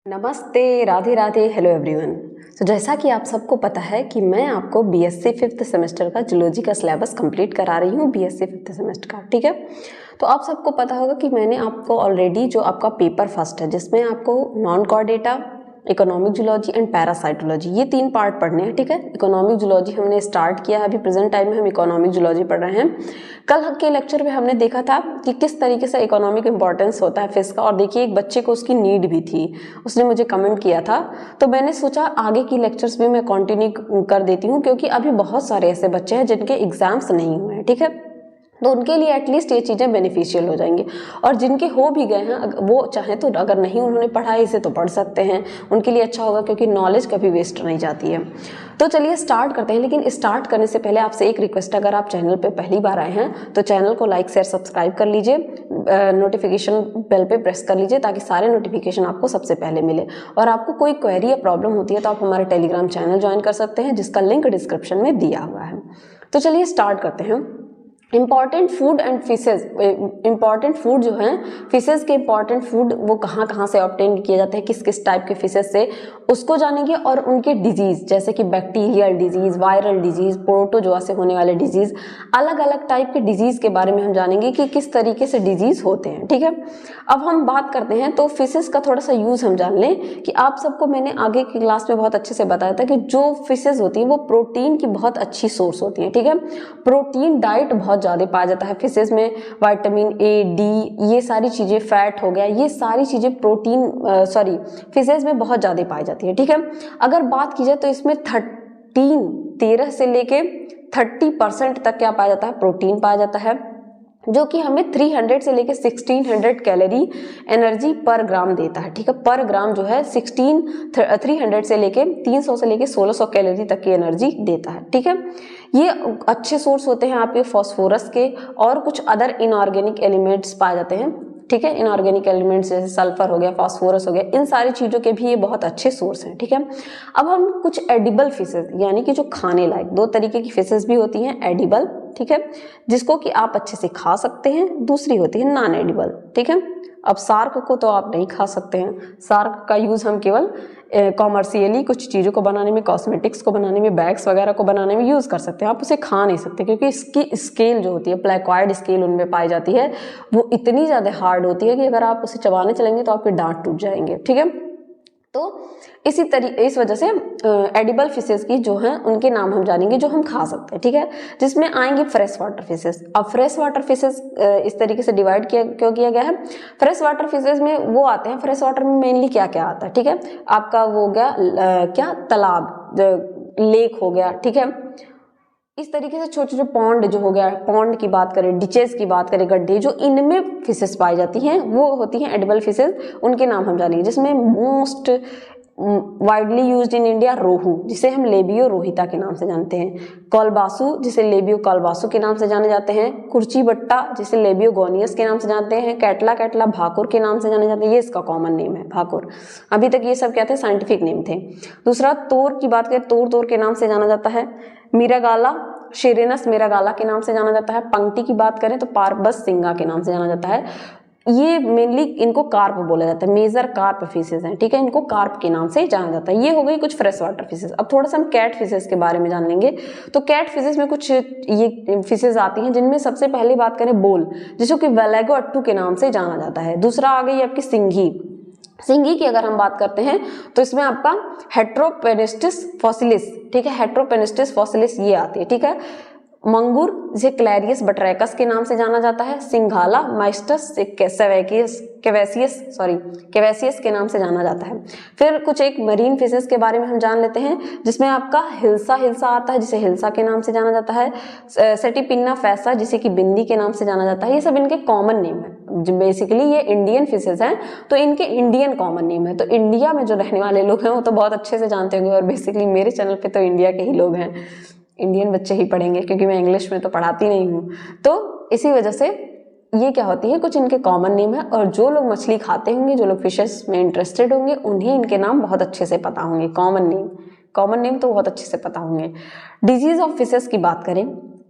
नमस्ते, Radhe Radhe, hello everyone. तो जैसा कि आप सबको पता है कि मैं आपको बीएससी 5th सेमेस्टर का जूलॉजी का सिलेबस कंप्लीट करा रही हूँ, बीएससी 5th सेमेस्टर का। ठीक है, तो आप सबको पता होगा कि मैंने आपको ऑलरेडी जो आपका पेपर फर्स्ट है, जिसमें आपको नॉन कोऑर्डिनेटा, इकोनॉमिक जूलॉजी एंड पैरासाइटोलॉजी, ये 3 पार्ट पढ़ने हैं। ठीक है, इकोनॉमिक जूलॉजी हमने स्टार्ट किया है, अभी प्रेजेंट टाइम में हम इकोनॉमिक जूलॉजी पढ़ रहे हैं। कल के लेक्चर में हमने देखा था कि किस तरीके से इकोनॉमिक इंपॉर्टेंस होता है फिश का, और देखिए एक बच्चे को उसकी नीड भी थी, उसने मुझे कमेंट किया था, तो मैंने सोचा आगे की लेक्चर्स भी मैं कंटिन्यू कर देती हूँ, क्योंकि अभी बहुत सारे ऐसे बच्चे हैं जिनके एग्जाम्स नहीं हुए हैं। ठीक है, तो उनके लिए एटलीस्ट ये चीज़ें बेनिफिशियल हो जाएंगी, और जिनके हो भी गए हैं वो चाहे तो अगर नहीं उन्होंने पढ़ा इसे तो पढ़ सकते हैं, उनके लिए अच्छा होगा, क्योंकि नॉलेज कभी वेस्ट नहीं जाती है। तो चलिए स्टार्ट करते हैं, लेकिन स्टार्ट करने से पहले आपसे एक रिक्वेस्ट, अगर आप चैनल पे पहली बार आए हैं तो चैनल को लाइक शेयर सब्सक्राइब कर लीजिए, नोटिफिकेशन बेल पे प्रेस कर लीजिए ताकि सारे नोटिफिकेशन आपको सबसे पहले मिले। और आपको कोई क्वेरी या प्रॉब्लम होती है तो आप हमारे टेलीग्राम चैनल ज्वाइन कर सकते हैं, जिसका लिंक डिस्क्रिप्शन में दिया हुआ है। तो चलिए स्टार्ट करते हैं। Important food and fishes, important food जो है फिशेज के, इम्पॉर्टेंट फूड वो कहाँ से ऑब्टेन किए जाते हैं, किस किस टाइप के फिशेज से, उसको जानेंगे। और उनके डिजीज, जैसे कि bacterial disease, viral disease, protozoa से होने वाले डिजीज, अलग अलग टाइप के डिजीज के बारे में हम जानेंगे कि किस तरीके से डिजीज होते हैं। ठीक है, अब हम बात करते हैं तो फिशेज का थोड़ा सा यूज हम जान लें कि आप सबको मैंने आगे की क्लास में बहुत अच्छे से बताया था कि जो फिशेज होती है वो प्रोटीन की बहुत अच्छी सोर्स होती है। ठीक है, प्रोटीन डाइट बहुत ज़्यादा पाया जाता है फिशेज में, विटामिन ए, डी, ये सारी चीज़ें, फैट हो गया, ये सारी चीज़ें प्रोटीन फिशेज में बहुत ज़्यादा पाई जाती है। ठीक है, अगर बात की जाए तो इसमें 13 से लेके 30% तक क्या पाया जाता है, प्रोटीन पाया जाता है, जो कि हमें 300 से लेके 1600 कैलोरी एनर्जी पर ग्राम देता है। ठीक है, पर ग्राम जो है 300 से लेके 300 से लेके 1600 कैलोरी तक की एनर्जी देता है। ठीक है, ये अच्छे सोर्स होते हैं आपके फॉस्फोरस के, और कुछ अदर इनऑर्गेनिक एलिमेंट्स पाए जाते हैं। ठीक है, इनऑर्गेनिक एलिमेंट्स जैसे सल्फर हो गया, फॉस्फोरस हो गया, इन सारी चीज़ों के भी ये बहुत अच्छे सोर्स हैं। ठीक है, अब हम कुछ एडिबल फिशेज, यानी कि जो खाने लायक, 2 तरीके की फिशेज भी होती हैं, एडिबल, ठीक है, जिसको कि आप अच्छे से खा सकते हैं, दूसरी होती है नॉन एडिबल। ठीक है, अब सार्क को तो आप नहीं खा सकते हैं, सार्क का यूज हम केवल कॉमर्शियली कुछ चीज़ों को बनाने में, कॉस्मेटिक्स को बनाने में, बैग्स वगैरह को बनाने में यूज़ कर सकते हैं, आप उसे खा नहीं सकते, क्योंकि इसकी स्केल जो होती है, प्लेकॉइड स्केल उनमें पाई जाती है, वो इतनी ज़्यादा हार्ड होती है कि अगर आप उसे चबाने चलेंगे तो आपके दांत टूट जाएंगे। ठीक है, तो इस वजह से एडिबल फिशेज की जो हैं उनके नाम हम जानेंगे जो हम खा सकते हैं। ठीक है, जिसमें आएंगे फ्रेश वाटर फिशेज। अब फ्रेश वाटर फिशेज इस तरीके से डिवाइड क्यों किया गया है, फ्रेश वाटर फिशेज में वो आते हैं, फ्रेश वाटर में मेनली क्या क्या आता है। ठीक है, आपका वो हो गया क्या, तालाब, लेक हो गया। ठीक है, इस तरीके से छोटे छोटे पॉन्ड जो हो गया, पॉन्ड की बात करें, डिचेस की बात करें, गड्ढे, जो इनमें फिशेस पाई जाती हैं वो होती हैं एडिबल फिशेस, उनके नाम हम जानेंगे। जिसमें most widely used in India rohu, जिसे हम लेबियो रोहिता के नाम से जानते हैं, कॉलबासु, जिसे लेबियो कॉलबासु के नाम से जाने जाते हैं, कुर्ची बट्टा, जिसे लेबियो गोनियस के नाम से जानते हैं, कैटला भाकुर के नाम से जाने जाते हैं, ये इसका कॉमन नेम है भाकुर। अभी तक ये सब क्या थे, साइंटिफिक नेम थे। दूसरा तोर की बात करें, तोर के नाम से जाना जाता है, मिरागाला, शेरेनस मिरागाला के नाम से जाना जाता है। पंक्ति की बात करें तो पारबस सिंगा के नाम से जाना जाता है। ये मेनली इनको कार्प बोला जाता है, मेजर कार्प फिशेज हैं। ठीक है, इनको कार्प के नाम से जाना जाता है। ये हो गई कुछ फ्रेश वाटर फिशेज। अब थोड़ा सा हम कैट फिशेज के बारे में जान लेंगे। तो कैट फिशेज में कुछ ये फिशेज आती हैं, जिनमें सबसे पहले बात करें बोल, जिसको कि वेलेगो अट्टू के नाम से जाना जाता है। दूसरा आ गई आपकी सिंघी की अगर हम बात करते हैं तो इसमें आपका हेट्रोपेनिस्टिस फॉसिलिस, ठीक है, हेट्रोपेनिस्टिस फॉसिलिस ये आती है। ठीक है, मंगूर, जिसे क्लैरियस बट्रैकस के नाम से जाना जाता है। सिंघाला माइस्टस केवेसियस के नाम से जाना जाता है। फिर कुछ एक मरीन फिशेस के बारे में हम जान लेते हैं, जिसमें आपका हिल्सा आता है, जिसे हिल्सा के नाम से जाना जाता है। सेटिपिन्ना फैसा, जिसे कि बिंदी के नाम से जाना जाता है। ये सब इनके कॉमन नेम है। बेसिकली ये इंडियन फिशेस हैं, तो इनके इंडियन कॉमन नेम है। तो इंडिया में जो रहने वाले लोग हैं वो तो बहुत अच्छे से जानते होंगे, और बेसिकली मेरे चैनल पे तो इंडिया के ही लोग हैं, इंडियन बच्चे ही पढ़ेंगे, क्योंकि मैं इंग्लिश में तो पढ़ाती नहीं हूँ। तो इसी वजह से ये क्या होती है, कुछ इनके कॉमन नेम है, और जो लोग मछली खाते होंगे, जो लोग फिशेस में इंटरेस्टेड होंगे, उन्हें इनके नाम बहुत अच्छे से पता होंगे। कॉमन नेम तो बहुत अच्छे से पता होंगे। डिजीज ऑफ फिशेस की बात करें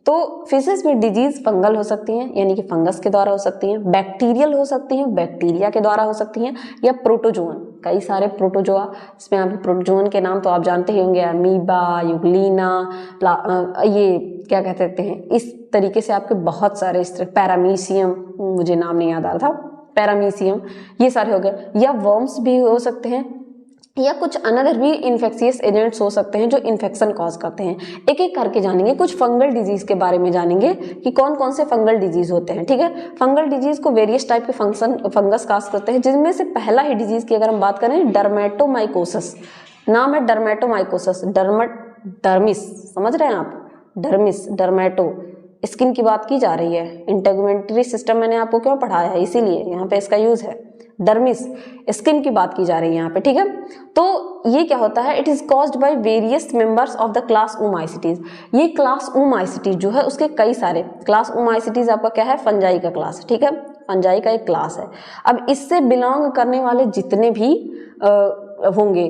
तो फिशेस में डिजीज फंगल हो सकती हैं, यानी कि फंगस के द्वारा हो सकती हैं, बैक्टीरियल हो सकती हैं, बैक्टीरिया के द्वारा हो सकती हैं, या प्रोटोजोअन कई सारे प्रोटोजोआ, इसमें आप प्रोटोजोन के नाम तो आप जानते ही होंगे, अमीबा, यूग्लिना, ये क्या कहते हैं, इस तरीके से आपके बहुत सारे इस तरह, पैरामीशियम, मुझे नाम नहीं याद आ रहा था, पैरामीशियम, ये सारे हो गए, या वर्म्स भी हो सकते हैं, या कुछ अनदर भी इन्फेक्शियस एजेंट्स हो सकते हैं जो इन्फेक्शन कॉज करते हैं। एक एक करके जानेंगे, कुछ फंगल डिजीज के बारे में जानेंगे कि कौन कौन से फंगल डिजीज होते हैं। ठीक है, फंगल डिजीज को वेरियस टाइप के फंगस काज करते हैं, जिनमें से पहला ही डिजीज की अगर हम बात करें, डर्मेटोमाइकोसिस, नाम है डर्मेटोमाइकोसिस, डर्मिस, समझ रहे हैं आप, डर्मिस, डर्मेटो, स्किन की बात की जा रही है, इंटेगुमेंटरी सिस्टम मैंने आपको क्यों पढ़ाया है, इसीलिए यहाँ पे इसका यूज है, डर्मिस, स्किन की बात की जा रही है यहाँ पे। ठीक है, तो ये क्या होता है, it is caused by various members of the class oomycetes. ये क्लास ओमाइसिटीज जो है उसके कई सारे क्लास, ओमाइसिटीज आपका क्या है, फंजाई का क्लास। ठीक है, फंजाई का एक क्लास है। अब इससे बिलोंग करने वाले जितने भी होंगे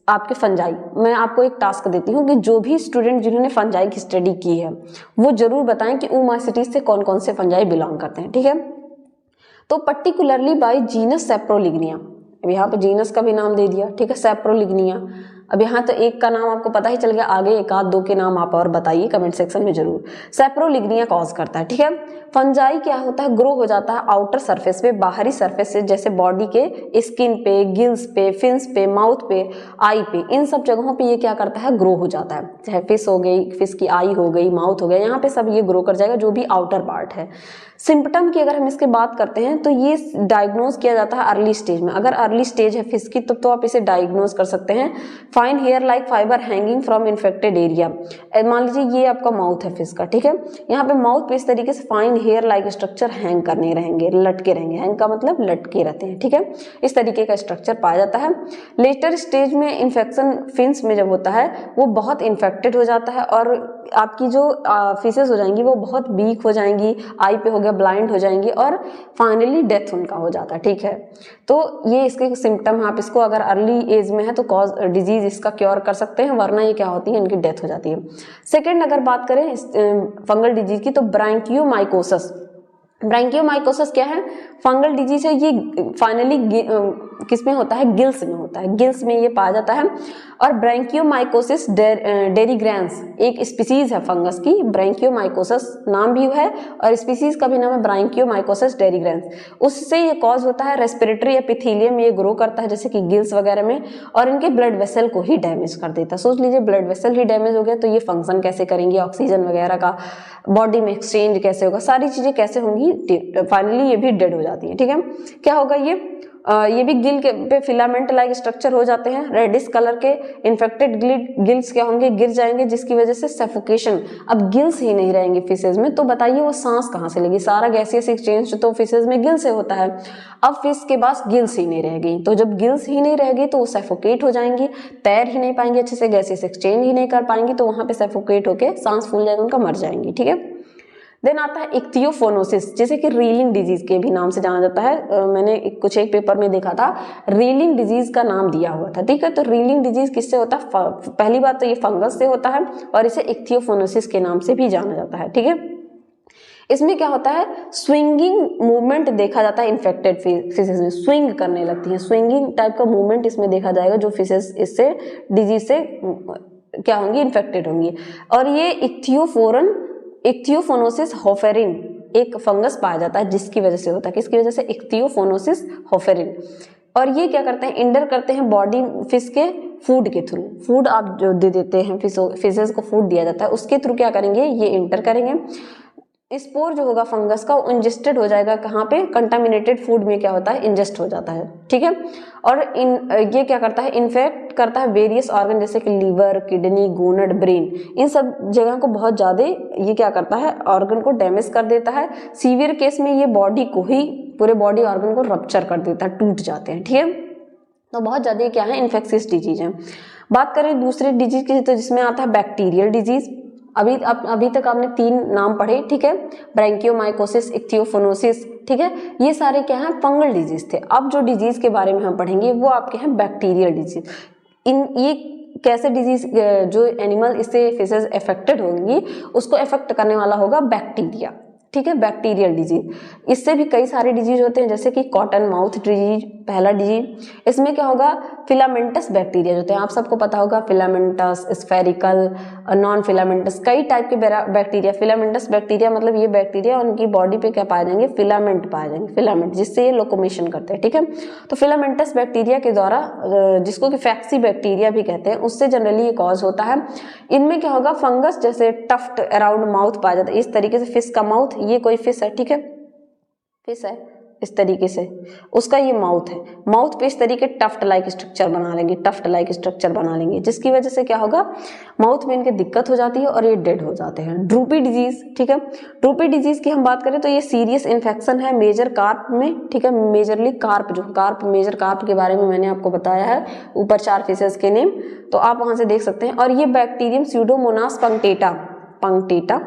आपके फंजाई, मैं आपको एक टास्क देती हूँ कि जो भी स्टूडेंट जिन्होंने फंजाई की स्टडी की है वो जरूर बताएं कि ओमाइसिटीज से कौन कौन से फंजाई बिलोंग करते हैं। ठीक है, तो पर्टिकुलरली बाय जीनस सैप्रोलिग्निया, अब यहाँ पे जीनस का भी नाम दे दिया। ठीक है, सैप्रोलिग्निया, अब यहाँ तो एक का नाम आपको पता ही चल गया, आगे एक आध दो के नाम आप और बताइए कमेंट सेक्शन में जरूर। सैप्रोलिग्निया कॉज करता है। ठीक है, फंजाई क्या होता है, ग्रो हो जाता है आउटर सरफेस पे, बाहरी सरफेस से, जैसे बॉडी के स्किन पे, गिल्स पे, फिन्स पे, माउथ पे, आई पे, इन सब जगहों पे ये क्या करता है, ग्रो हो जाता है। चाहे फिश हो गई, फिश की आई हो गई, माउथ हो गया, यहाँ पे सब ये ग्रो कर जाएगा जो भी आउटर पार्ट है। सिम्पटम की अगर हम इसके बात करते हैं तो ये डायग्नोज किया जाता है अर्ली स्टेज में। अगर अर्ली स्टेज है फिश की तो आप इसे डायग्नोज कर सकते हैं। Fine hair like fibre hanging from infected area, मान लीजिए ये आपका माउथ है फिश का। ठीक है, यहाँ पे माउथ पे इस तरीके से fine hair like structure hang करने रहेंगे, लटके रहेंगे, हैंग का मतलब लटके रहते हैं। ठीक है, इस तरीके का स्ट्रक्चर पाया जाता है। लेटर स्टेज में इन्फेक्शन फिन्स में जब होता है वो बहुत इन्फेक्टेड हो जाता है और आपकी जो फिशेज हो जाएंगी वो बहुत वीक हो जाएंगी, आई पे हो गया, ब्लाइंड हो जाएंगी और फाइनली डेथ उनका हो जाता है। ठीक है, तो ये इसके सिम्टम, आप इसको अगर अर्ली एज में है तो कॉज डिजीज इसका क्योर कर सकते हैं, वरना ये क्या होती है, इनकी डेथ हो जाती है। सेकेंड अगर बात करें फंगल डिजीज की तो ब्रांकियोमाइकोसिस। ब्रांकियोमाइकोसिस क्या है, फंगल डिजीज है, ये फाइनली किस में होता है, गिल्स में होता है, गिल्स में ये पाया जाता है। और ब्रांकियोमाइकोसिस डेरिग्रेंस एक स्पीसीज है फंगस की, ब्रांकियोमाइकोसिस नाम भी है और स्पीसीज का भी नाम है ब्रांकियोमाइकोसिस डेरिग्रेंस। उससे ये कॉज होता है रेस्पिरेटरी एपिथेलियम में ये ग्रो करता है, जैसे कि गिल्स वगैरह में, और इनके ब्लड वेसल को ही डैमेज कर देता है। सोच लीजिए ब्लड वेसल ही डैमेज हो गया तो ये फंक्शन कैसे करेंगे, ऑक्सीजन वगैरह का बॉडी में एक्सचेंज कैसे होगा, सारी चीजें कैसे होंगी, फाइनली ये भी डेड हो जाती है। ठीक है, क्या होगा, ये भी गिल के पे फिलामेंट लाइक स्ट्रक्चर हो जाते हैं, रेडिश कलर के इन्फेक्टेड गिल्स क्या होंगे, गिर जाएंगे, जिसकी वजह से सफोकेशन। अब गिल्स ही नहीं रहेंगे फिशेज में तो बताइए वो सांस कहाँ से लेगी, सारा गैसियस एक्सचेंज तो फिशेज में गिल से होता है। अब फिश के पास गिल्स ही नहीं रहेगी, तो जब गिल्स ही नहीं रहेगी तो वो सफोकेट हो जाएंगी, तैर ही नहीं पाएंगे अच्छे से, गैसियस एक्सचेंज ही नहीं कर पाएंगी, तो वहां पे सफोकेट होकर सांस फूल जाएगा उनका, मर जाएंगी। ठीक है, देन आता है इक्थियोफोनोसिस, जैसे कि रीलिंग डिजीज के भी नाम से जाना जाता है। मैंने एक पेपर में देखा था, रीलिंग डिजीज का नाम दिया हुआ था। ठीक है, तो रीलिंग डिजीज किससे होता है, पहली बात तो ये फंगस से होता है और इसे इक्थियोफोनोसिस के नाम से भी जाना जाता है। ठीक है, इसमें क्या होता है, स्विंगिंग मूवमेंट देखा जाता है इन्फेक्टेड फिशेज में, स्विंग करने लगती है, स्विंगिंग टाइप का मूवमेंट इसमें देखा जाएगा जो फिशेज इससे डिजीज से क्या होंगी, इन्फेक्टेड होंगी। और ये इक्थियोफोनोसिस होफेरिन एक फंगस पाया जाता है जिसकी वजह से होता है, किसकी वजह से, इक्थियोफोनोसिस होफेरिन। और ये क्या करते हैं, इंटर करते हैं बॉडी फिश के फूड के थ्रू, फूड आप जो दे देते हैं फिशेज को फूड दिया जाता है उसके थ्रू क्या करेंगे, ये इंटर करेंगे। स्पोर जो होगा फंगस का वो इंजेस्टेड हो जाएगा, कहाँ पे, कंटामिनेटेड फूड में क्या होता है, इंजेस्ट हो जाता है। ठीक है, और ये क्या करता है, इन्फेक्ट करता है वेरियस ऑर्गन जैसे कि लीवर, किडनी, गोनड, ब्रेन, इन सब जगह को बहुत ज्यादा ये क्या करता है, ऑर्गन को डैमेज कर देता है। सीवियर केस में ये बॉडी को ही, पूरे बॉडी ऑर्गन को रप्चर कर देता है, टूट जाते हैं। ठीक है, तो बहुत ज्यादा क्या है, इन्फेक्शियस डिजीज है। बात करें दूसरे डिजीज की तो जिसमें आता है बैक्टीरियल डिजीज। अभी तक आपने 3 नाम पढ़े। ठीक है, ब्रांकियोमाइकोसिस, इक्थियोफोनोसिस। ठीक है, ये सारे क्या हैं, फंगल डिजीज थे। अब जो डिजीज के बारे में हम पढ़ेंगे वो आपके हैं बैक्टीरियल डिजीज। ये कैसे डिजीज, जो एनिमल इससे फिशेज अफेक्टेड होंगी उसको अफेक्ट करने वाला होगा बैक्टीरिया। ठीक है, बैक्टीरियल डिजीज, इससे भी कई सारे डिजीज होते हैं जैसे कि कॉटन माउथ डिजीज, पहला डिजीज। इसमें क्या होगा, फिलामेंटस बैक्टीरिया जो होते हैं, आप सबको पता होगा फिलामेंटस, स्फेरिकल, नॉन फिलामेंटस, कई टाइप के बैक्टीरिया। फिलामेंटस बैक्टीरिया मतलब ये बैक्टीरिया उनकी बॉडी पे क्या पाए जाएंगे, फिलामेंट पाए जाएंगे, फिलामेंट, जिससे ये लोकोमोशन करते हैं, ठीक है। तो फिलामेंटस बैक्टीरिया के द्वारा, जिसको कि फैक्सी बैक्टीरिया भी कहते हैं, उससे जनरली ये कॉज होता है। इनमें क्या होगा, फंगस जैसे टफ्ट अराउंड माउथ पाया जाता है, इस तरीके से फिश का माउथ, ये कोई फिश है, ठीक है, फिश है इस तरीके से, उसका ये माउथ है, माउथ पे इस तरीके टफ्ट लाइक स्ट्रक्चर बना लेंगे, टफ्ट लाइक स्ट्रक्चर बना लेंगे, जिसकी वजह से क्या होगा, माउथ में इनके दिक्कत हो जाती है और ये डेड हो जाते हैं। ड्रूपी डिजीज, ठीक है, ड्रूपी डिजीज की हम बात करें तो ये सीरियस इन्फेक्शन है मेजर कार्प में, ठीक है, मेजरली कार्प, जो कार्प, मेजर कार्प के बारे में मैंने आपको बताया है, ऊपर 4 फिशेस के नेम, तो आप वहां से देख सकते हैं। और ये बैक्टीरियम स्यूडोमोनास पंक्टेटा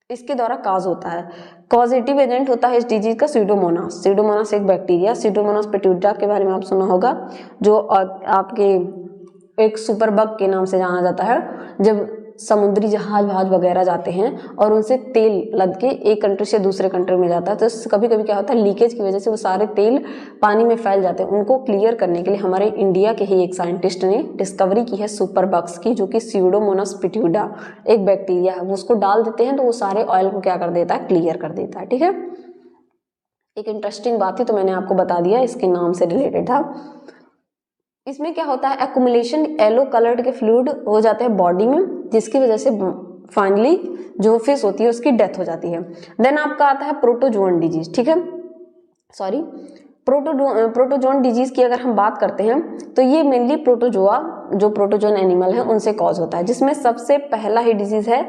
इसके द्वारा काज होता है। कॉजेटिव एजेंट होता है इस डिजीज का स्यूडोमोनास एक बैक्टीरिया, स्यूडोमोनास पेट्यूटा के बारे में आप सुना होगा, जो आपके एक सुपर बग के नाम से जाना जाता है। जब समुद्री जहाज वगैरह जाते हैं और उनसे तेल लद के एक कंट्री से दूसरे कंट्री में जाता है, तो कभी कभी क्या होता है, लीकेज की वजह से वो सारे तेल पानी में फैल जाते हैं। उनको क्लियर करने के लिए हमारे इंडिया के ही एक साइंटिस्ट ने डिस्कवरी की है सुपर बग्स की, जो कि स्यूडोमोनास पेट्यूटा एक बैक्टीरिया है, वो उसको डाल देते हैं तो वो सारे ऑयल को क्या कर देता है, क्लियर कर देता है, ठीक है। एक इंटरेस्टिंग बात थी तो मैंने आपको बता दिया, इसके नाम से रिलेटेड था। इसमें क्या होता है, एक्युमुलेशन येलो कलर्ड के फ्लूइड हो जाते हैं बॉडी में, जिसकी वजह से फाइनली जो फिश होती है उसकी डेथ हो जाती है। देन आपका आता है प्रोटोजोन डिजीज, ठीक है, सॉरी, प्रोटोजोन डिजीज की अगर हम बात करते हैं तो ये मेनली प्रोटोजोआ, जो प्रोटोजोन एनिमल है उनसे कॉज होता है, जिसमें सबसे पहला ही डिजीज है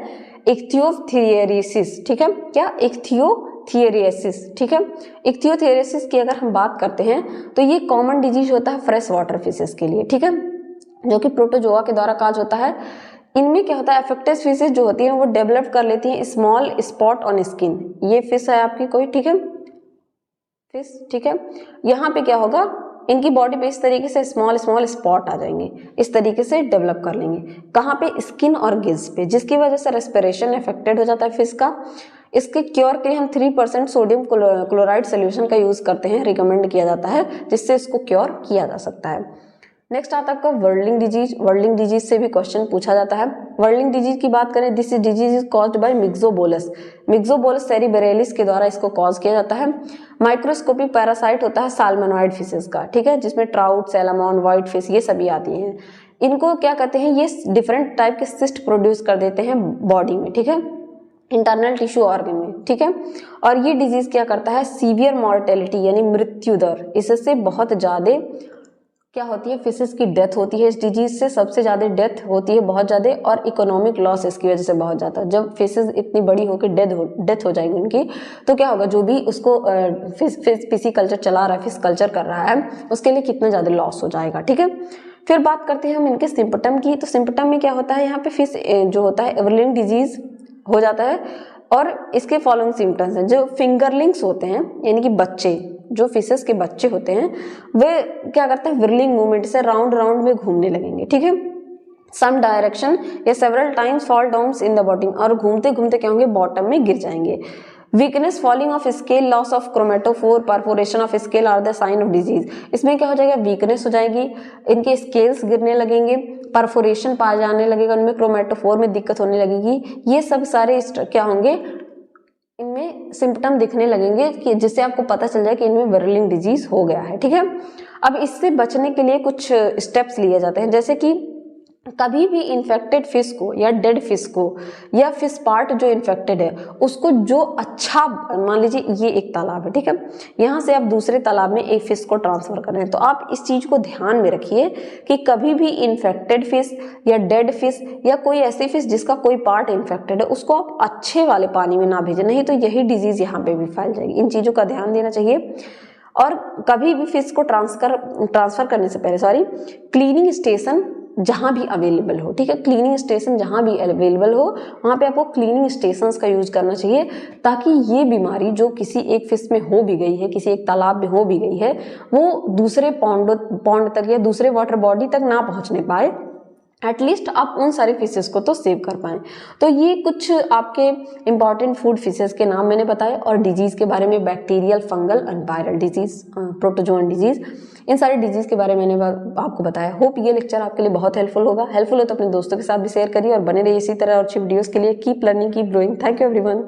इक्थियोथीरियसिस, ठीक है, क्या, इक्थियोथीरियसिस, ठीक है। इक्थियोथीरियसिस की अगर हम बात करते हैं तो ये कॉमन डिजीज होता है फ्रेश वाटर फिशेस के लिए, ठीक है, जो कि प्रोटोजोआ के द्वारा काज होता है। इनमें क्या होता है, अफेक्टेड फिशेस जो होती हैं वो डेवलप कर लेती हैं स्मॉल स्पॉट ऑन स्किन। ये फिश है आपकी कोई, ठीक है, फिश, ठीक है, यहाँ पे क्या होगा, इनकी बॉडी पे इस तरीके से स्मॉल स्पॉट आ जाएंगे, इस तरीके से डेवलप कर लेंगे, कहाँ पे, स्किन और गिल्स पे, जिसकी वजह से रेस्पिरेशन अफेक्टेड हो जाता है फिश का। इसके क्योर के लिए हम 3% सोडियम क्लोराइड सोल्यूशन का यूज करते हैं, रिकमेंड किया जाता है, जिससे इसको क्योर किया जा सकता है। नेक्स्ट आता है आपका वर्लिंग डिजीज। वर्लिंग डिजीज से भी क्वेश्चन पूछा जाता है। वर्लिंग डिजीज की बात करें, this disease is caused by Myxobolus cerebralis के द्वारा इसको कॉज किया जाता है। माइक्रोस्कोपिक पैरासाइट होता है साल्मोनॉइड फिशेस का, ठीक है, जिसमें ट्राउट, सैलमन, व्हाइट फिश ये सभी आती हैं। इनको क्या कहते हैं, ये डिफरेंट टाइप के सिस्ट प्रोड्यूस कर देते हैं बॉडी में, ठीक है, इंटरनल टिश्यू ऑर्गन में, ठीक है। और ये डिजीज क्या करता है, सीवियर मॉर्टेलिटी यानी मृत्यु दर, इससे बहुत ज्यादा क्या होती है, फिशेस की डेथ होती है। इस डिजीज से सबसे ज्यादा डेथ होती है, बहुत ज्यादा, और इकोनॉमिक लॉस इसकी वजह से बहुत ज्यादा। जब फिशेस इतनी बड़ी होकर डेथ हो जाएगी उनकी, तो क्या होगा, जो भी उसको फिश कल्चर चला रहा है, फिश कल्चर कर रहा है, उसके लिए कितना ज्यादा लॉस हो जाएगा, ठीक है। फिर बात करते हैं हम इनके सिम्पटम की। तो सिम्पटम में क्या होता है, यहाँ पे फिश जो होता है वर्लिंग डिजीज हो जाता है, और इसके फॉलोइंग सिम्टम्स हैं। जो फिंगरलिंग्स होते हैं, यानी कि बच्चे, जो फिशेस के बच्चे होते हैं, वे क्या करते हैं, विरलिंग मूवमेंट से राउंड में घूमने लगेंगे, ठीक है, सम डायरेक्शन या several times fall down in the bottom, और घूमते घूमते क्या होंगे, बॉटम में गिर जाएंगे। Weakness, falling off scale, loss of chromatophore, perforation of scale are the sign of disease. इसमें क्या हो जाएगा, वीकनेस हो जाएगी, इनके स्केल्स गिरने लगेंगे, परफोरेशन पाया जाने लगेगा, उनमें क्रोमेटोफोर में दिक्कत होने लगेगी। ये सब सारे क्या होंगे, इनमें सिम्पटम दिखने लगेंगे कि जिससे आपको पता चल जाए कि इनमें वर्लिंग डिजीज हो गया है, ठीक है। अब इससे बचने के लिए कुछ स्टेप्स लिए जाते हैं, जैसे कि कभी भी इन्फेक्टेड फिश को या डेड फिश को या फिश पार्ट जो इन्फेक्टेड है उसको, जो अच्छा, मान लीजिए ये एक तालाब है, ठीक है, यहाँ से आप दूसरे तालाब में एक फिश को ट्रांसफर कर रहे हैं, तो आप इस चीज को ध्यान में रखिए कि कभी भी इन्फेक्टेड फिश या डेड फिश या कोई ऐसी फिश जिसका कोई पार्ट इन्फेक्टेड है उसको आप अच्छे वाले पानी में ना भेजें, नहीं तो यही डिजीज यहाँ पे भी फैल जाएगी। इन चीजों का ध्यान देना चाहिए। और कभी भी फिश को ट्रांसफर करने से पहले क्लीनिंग स्टेशन जहां भी अवेलेबल हो, ठीक है, क्लीनिंग स्टेशन जहां भी अवेलेबल हो वहां पे आपको क्लीनिंग स्टेशंस का यूज करना चाहिए, ताकि ये बीमारी जो किसी एक फिश में हो भी गई है, किसी एक तालाब में हो भी गई है, वो दूसरे पॉन्ड तक या दूसरे वाटर बॉडी तक ना पहुंचने पाए, एटलीस्ट आप उन सारे फिशेस को तो सेव कर पाएँ। तो ये कुछ आपके इंपॉर्टेंट फूड फिशेस के नाम मैंने बताए, और डिजीज़ के बारे में bacterial, fungal and viral disease, protozoan disease, इन सारे डिजीज़ के बारे में मैंने आपको बताया। होप ये लेक्चर आपके लिए बहुत हेल्पफुल होगा। हेल्पफुल हो तो अपने दोस्तों के साथ भी शेयर करिए और बने रहिए इसी तरह और अच्छी वीडियोज़ के लिए। Keep learning, keep growing. Thank you everyone.